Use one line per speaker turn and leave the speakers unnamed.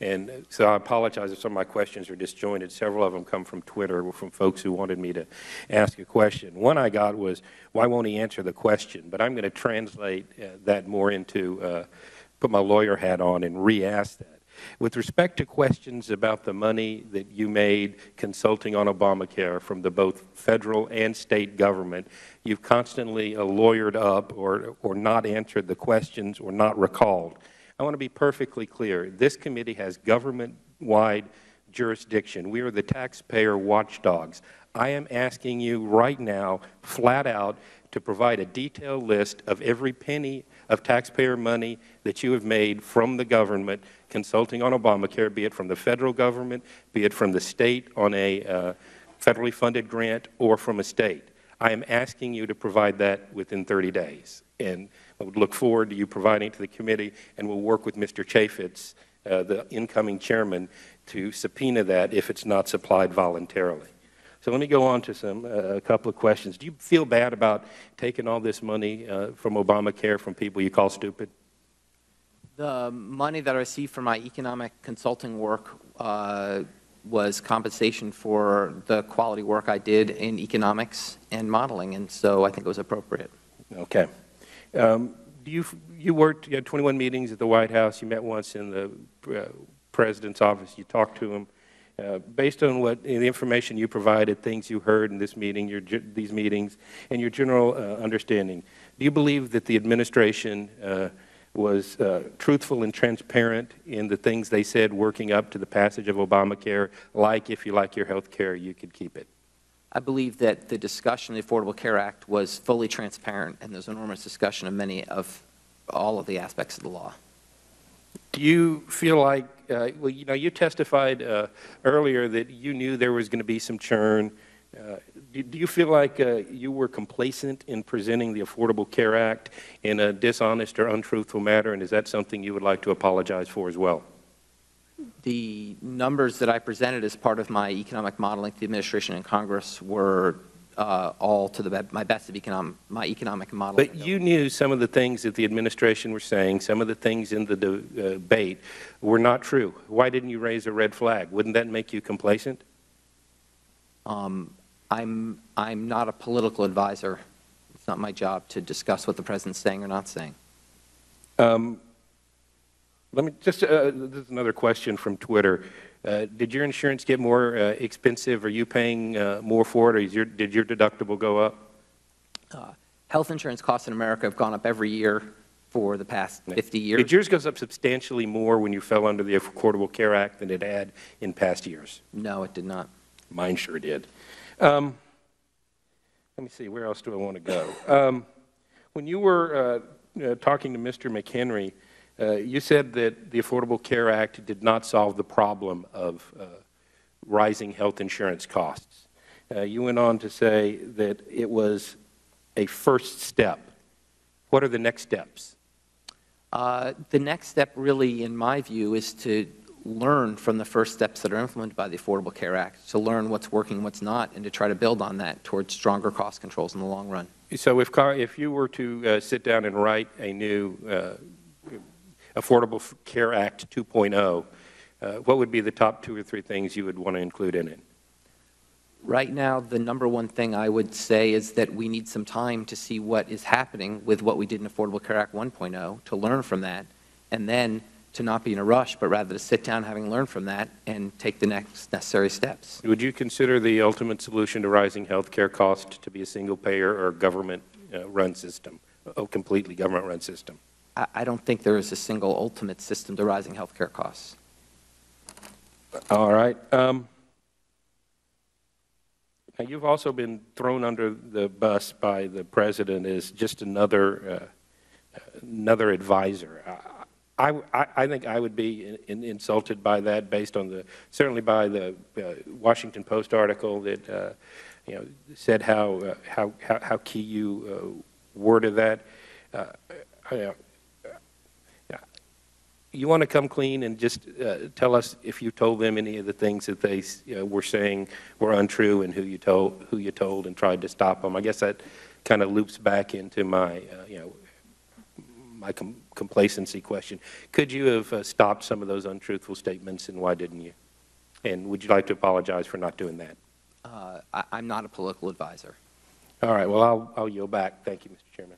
And so I apologize if some of my questions are disjointed. Several of them come from Twitter, from folks who wanted me to ask a question. One I got was, why won't he answer the question? But I'm going to translate that more into, put my lawyer hat on and re-ask that. With respect to questions about the money that you made consulting on Obamacare from the both federal and state government, you've constantly lawyered up or not answered the questions or not recalled. I want to be perfectly clear. This committee has government-wide jurisdiction. We are the taxpayer watchdogs. I am asking you right now, flat out, to provide a detailed list of every penny of taxpayer money that you have made from the government consulting on Obamacare, be it from the federal government, be it from the state on a federally funded grant, or from a state. I am asking you to provide that within 30 days. And I would look forward to you providing it to the committee, and we'll work with Mr. Chaffetz, the incoming chairman, to subpoena that if it's not supplied voluntarily. So let me go on to a couple of questions. Do you feel bad about taking all this money from Obamacare from people you call stupid?
The money that I received for my economic consulting work was compensation for the quality work I did in economics and modeling, and so I think it was appropriate.
Okay. You worked, you had 21 meetings at the White House. You met once in the President's office. You talked to him. Based on what the information you provided, things you heard in this meeting, these meetings, and your general understanding, do you believe that the administration was truthful and transparent in the things they said working up to the passage of Obamacare, like if you like your health care, you could keep it?
I believe that the discussion of the Affordable Care Act was fully transparent, and there's enormous discussion of all of the aspects of the law.
Do you feel like, well, you know, you testified earlier that you knew there was going to be some churn. Do you feel like you were complacent in presenting the Affordable Care Act in a dishonest or untruthful manner, and is that something you would like to apologize for as well?
The numbers that I presented as part of my economic modeling to the administration and Congress were all to my best of my economic modeling.
But you knew some of the things that the administration were saying, some of the things in the debate were not true. Why didn't you raise a red flag? Wouldn't that make you complacent?
I'm not a political advisor. It's not my job to discuss what the President's saying or not saying.
Let me just, this is another question from Twitter. Did your insurance get more expensive? Are you paying more for it, or did your deductible go up?
Health insurance costs in America have gone up every year for the past 50 years.
Did yours go up substantially more when you fell under the Affordable Care Act than it had in past years?
No, it did not.
Mine sure did. Let me see, where else do I want to go? When you were talking to Mr. McHenry, you said that the Affordable Care Act did not solve the problem of rising health insurance costs. You went on to say that it was a first step. What are the next steps?
The next step really, in my view, is to learn from the first steps that are implemented by the Affordable Care Act, to learn what's working, what's not, and to try to build on that towards stronger cost controls in the long run.
So if you were to sit down and write a new Affordable Care Act 2.0, what would be the top 2 or 3 things you would want to include in it?
Right now, the number one thing I would say is that we need some time to see what is happening with what we did in Affordable Care Act 1.0, to learn from that, and then to not be in a rush, but rather to sit down having learned from that and take the next necessary steps.
Would you consider the ultimate solution to rising health care costs to be a single-payer or government-run system, a completely government-run system?
I don't think there is a single ultimate system to rising health care costs.
All right. Now, you've also been thrown under the bus by the President as just another advisor. I think I would be insulted by that, based on certainly by the Washington Post article that said how key you were to that. You want to come clean and just tell us if you told them any of the things that they were saying were untrue, and who you told and tried to stop them. I guess that kind of loops back into my my complacency question. Could you have stopped some of those untruthful statements, and why didn't you? And would you like to apologize for not doing that?
I'm not a political advisor.
All right. Well, I'll yield back. Thank you, Mr. Chairman.